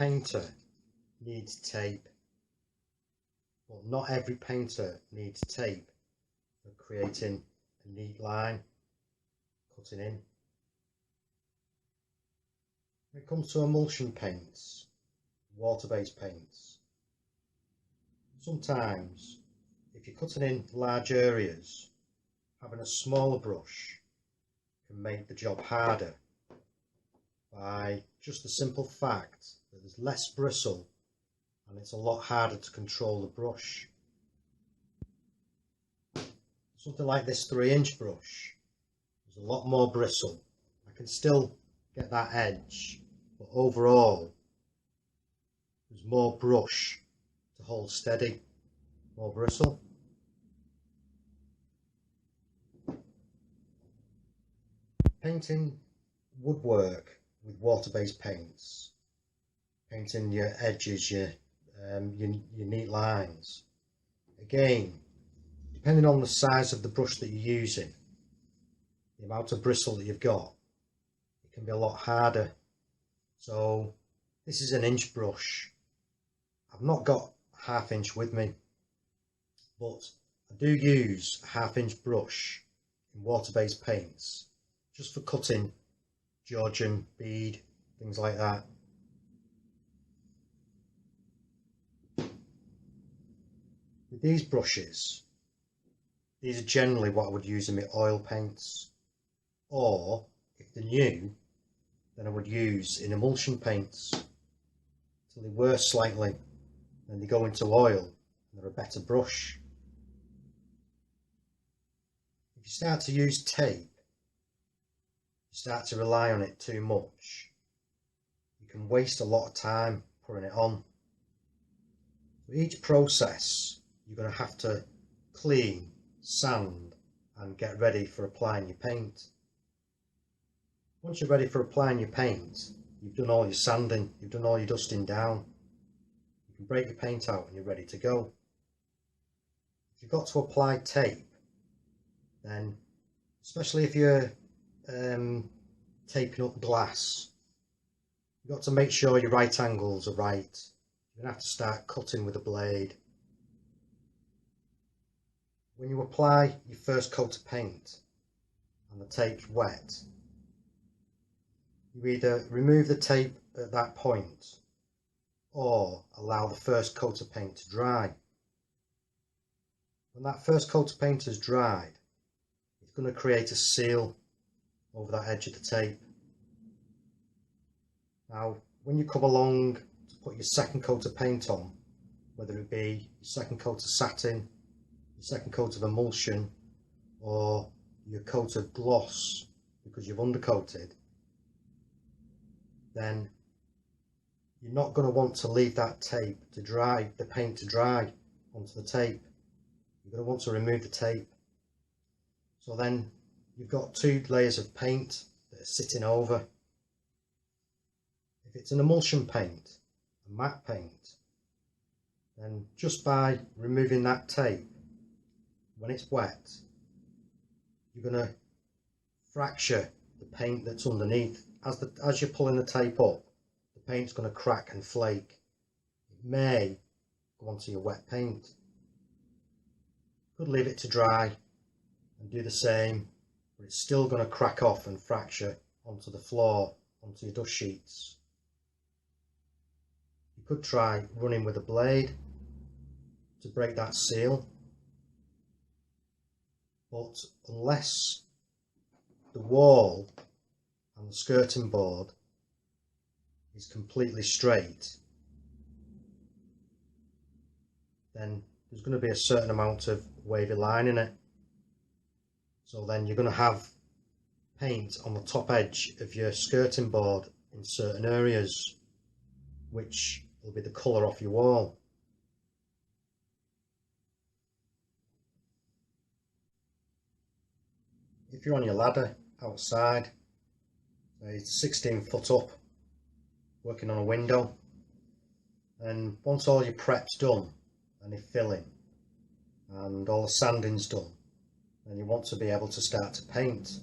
painter needs tape, but not every painter needs tape for creating a neat line, cutting in. When it comes to emulsion paints, water-based paints, sometimes if you're cutting in large areas, having a smaller brush can make the job harder by just the simple fact that there's less bristle and it's a lot harder to control the brush. Something like this 3-inch brush, there's a lot more bristle. I can still get that edge, but overall there's more brush to hold steady, more bristle. Painting woodwork with water-based paints, painting your edges, your neat lines. Again, depending on the size of the brush that you're using, the amount of bristle that you've got, it can be a lot harder. So this is an inch brush. I've not got 1/2 inch with me, but I do use a 1/2 inch brush in water-based paints just for cutting Georgian bead, things like that. With these brushes, these are generally what I would use in my oil paints, or if they're new, then I would use in emulsion paints till they wear slightly, then they go into oil and they're a better brush. If you start to use tape, you start to rely on it too much, you can waste a lot of time putting it on. For each process you're going to have to clean, sand and get ready for applying your paint. Once you're ready for applying your paint, you've done all your sanding, you've done all your dusting down, you can break your paint out and you're ready to go. If you've got to apply tape, then especially if you're taping up glass, you've got to make sure your right angles are right. You're going to have to start cutting with a blade. When you apply your first coat of paint and the tape's wet, you either remove the tape at that point or allow the first coat of paint to dry. When that first coat of paint has dried, it's going to create a seal over that edge of the tape. Now when you come along to put your second coat of paint on, whether it be your second coat of satin, your second coat of emulsion, or your coat of gloss because you've undercoated, then you're not going to want to leave that tape to dry, the paint to dry onto the tape. You're going to want to remove the tape. So then you've got 2 layers of paint that are sitting over. If it's an emulsion paint, a matte paint, then just by removing that tape when it's wet, you're going to fracture the paint that's underneath. As you're pulling the tape up, the paint's going to crack and flake. It may go onto your wet paint. You could leave it to dry and do the same, but it's still going to crack off and fracture onto the floor, onto your dust sheets. You could try running with a blade to break that seal, but unless the wall and the skirting board is completely straight, then there's going to be a certain amount of wavy line in it. So then you're going to have paint on the top edge of your skirting board in certain areas, which will be the colour off your wall. If you're on your ladder outside, it's 16 foot up, working on a window, and once all your prep's done and your filling and all the sanding's done, then you want to be able to start to paint.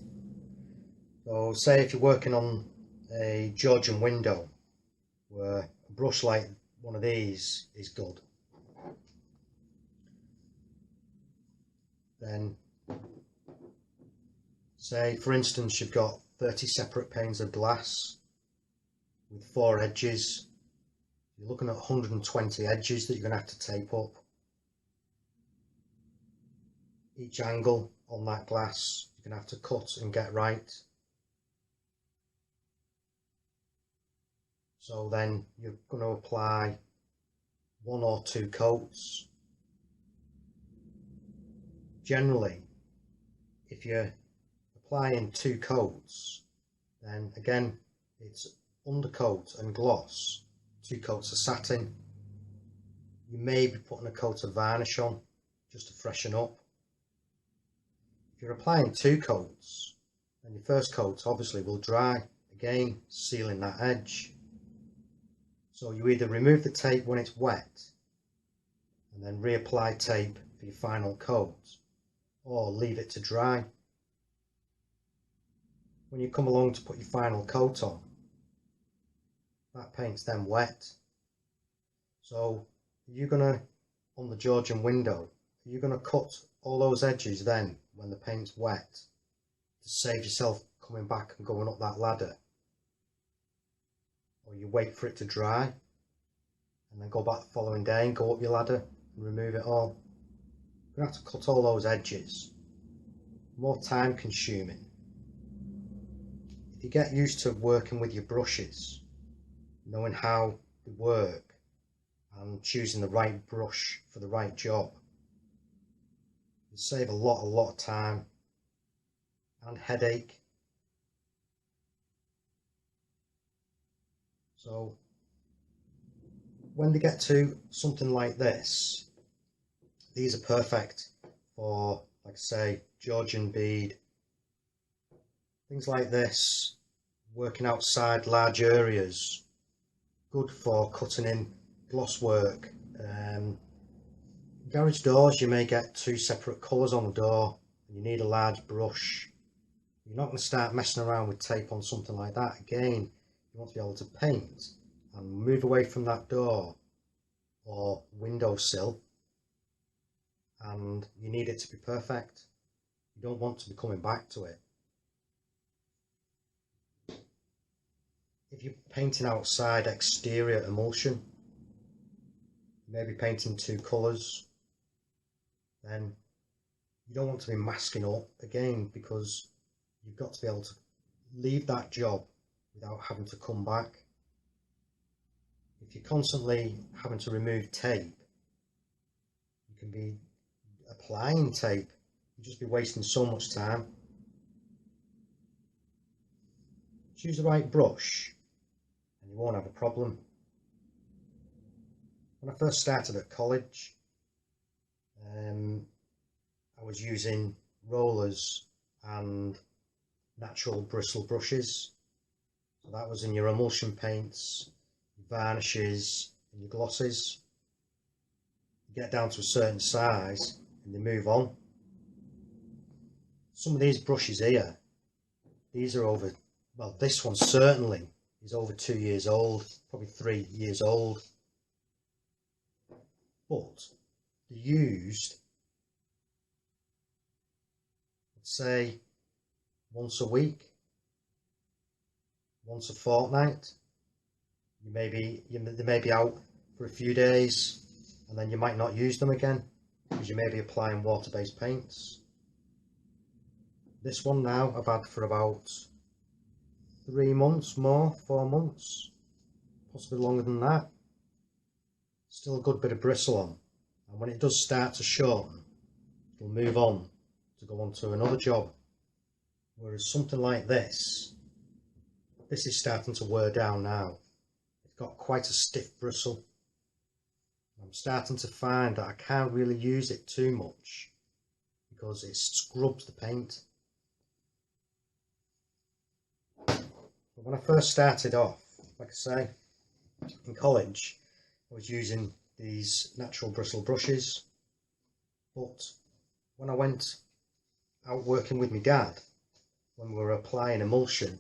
So say if you're working on a Georgian window where a brush like one of these is good. Then say for instance you've got 30 separate panes of glass with 4 edges. You're looking at 120 edges that you're going to have to tape up. Each angle on that glass you're going to have to cut and get right. So then you're going to apply 1 or 2 coats. Generally, if you're applying 2 coats, then again it's undercoat and gloss, 2 coats of satin. You may be putting a coat of varnish on just to freshen up. If you're applying 2 coats, then your first coat obviously will dry, again sealing that edge. So you either remove the tape when it's wet and then reapply tape for your final coat, or leave it to dry. When you come along to put your final coat on, that paint's then wet. So you're going to, on the Georgian window, you're going to cut all those edges then when the paint's wet to save yourself coming back and going up that ladder. Or you wait for it to dry and then go back the following day and go up your ladder and remove it all. You're going to have to cut all those edges. More time consuming. If you get used to working with your brushes, knowing how they work and choosing the right brush for the right job, you save a lot of time and headache. So when they get to something like this, these are perfect for, like I say, Georgian bead, things like this, working outside large areas, good for cutting in gloss work. Garage doors, you may get 2 separate colours on the door and you need a large brush. You're not going to start messing around with tape on something like that. Again, you want to be able to paint and move away from that door or windowsill, and you need it to be perfect. You don't want to be coming back to it. If you're painting outside exterior emulsion, maybe painting 2 colours, then you don't want to be masking up again, because you've got to be able to leave that job without having to come back. If you're constantly having to remove tape, you can be applying tape, you'll just be wasting so much time. Choose the right brush and you won't have a problem. When I first started at college, I was using rollers and natural bristle brushes. So that was in your emulsion paints, your varnishes and your glosses. You get down to a certain size and you move on. Some of these brushes here, these are over, well, this one certainly is over 2 years old, probably 3 years old. But they're used, let's say, once a week, once a fortnight. They may be out for a few days and then you might not use them again because you may be applying water-based paints. This one now I've had for about 3 months more, 4 months, possibly longer than that. Still a good bit of bristle on, and when it does start to shorten, it'll move on to go on to another job. Whereas something like this is starting to wear down now. It's got quite a stiff bristle. I'm starting to find that I can't really use it too much because it scrubs the paint. But when I first started off, like I say, in college, I was using these natural bristle brushes, but when I went out working with my dad, when we were applying emulsion,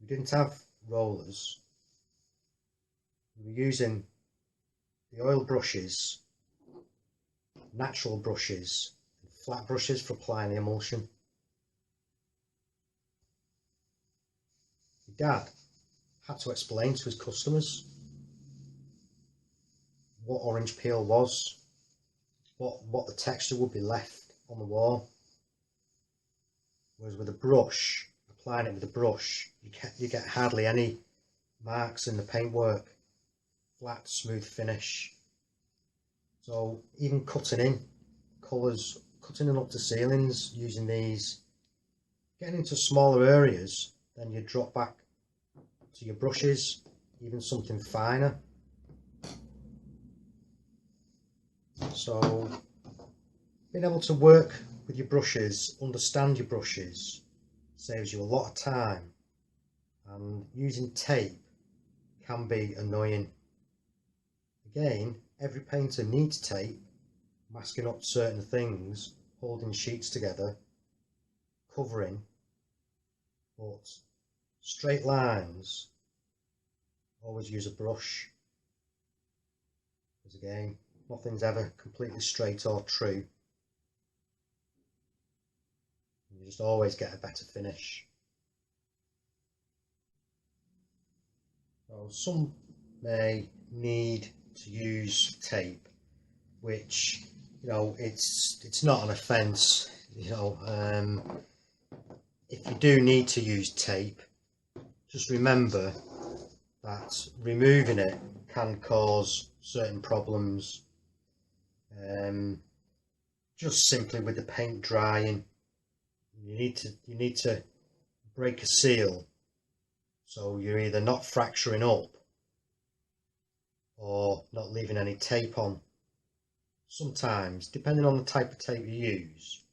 we didn't have rollers, we were using the oil brushes, natural brushes, and flat brushes for applying the emulsion. My dad had to explain to his customers what orange peel was, what the texture would be left on the wall. Whereas with a brush, applying it with a brush, you get hardly any marks in the paintwork. Flat, smooth finish. So even cutting in colours, cutting in up to ceilings using these, getting into smaller areas, then you drop back to your brushes, even something finer. So being able to work with your brushes, understand your brushes, saves you a lot of time, and using tape can be annoying. Again, every painter needs tape, masking up certain things, holding sheets together, covering, but straight lines, always use a brush, because again, nothing's ever completely straight or true. You just always get a better finish. So some may need to use tape, which, you know, it's not an offence, you know. If you do need to use tape, just remember that removing it can cause certain problems, just simply with the paint drying. You need to break a seal, so you're either not fracturing up or not leaving any tape on. Sometimes, depending on the type of tape you use,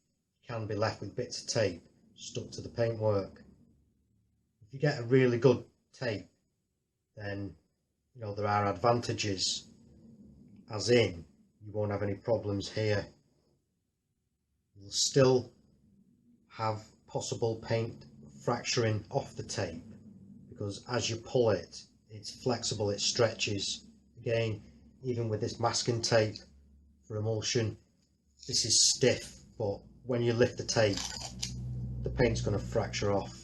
you can be left with bits of tape stuck to the paintwork. If you get a really good tape, then, you know, there are advantages, as in you won't have any problems here. You'll still have possible paint fracturing off the tape, because as you pull it, it's flexible, it stretches. Again, even with this masking tape for emulsion, this is stiff, but when you lift the tape, the paint's going to fracture off.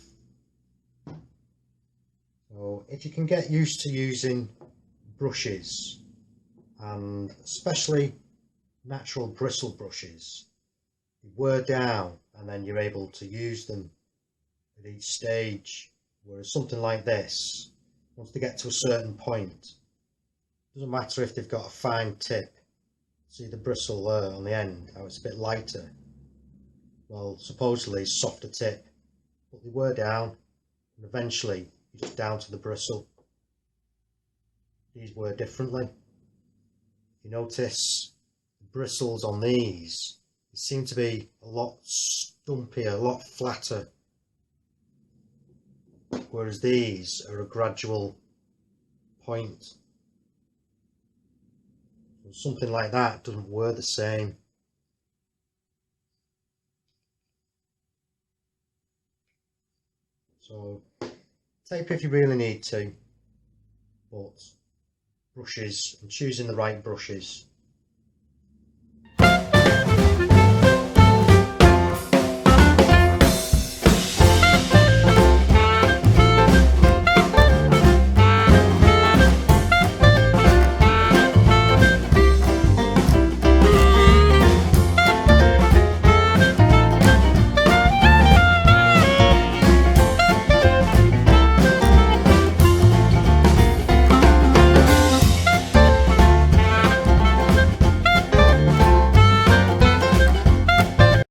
So if you can get used to using brushes, and especially natural bristle brushes, you wear down and then you're able to use them at each stage. Whereas something like this, once they get to a certain point, doesn't matter if they've got a fine tip. See the bristle there on the end, how it's a bit lighter? Well, supposedly softer tip, but they wear down, and eventually you're just down to the bristle. These wear differently. If you notice, the bristles on these, they seem to be a lot stumpier, a lot flatter, whereas these are a gradual point. So something like that doesn't wear the same. So tape if you really need to, but brushes, and choosing the right brushes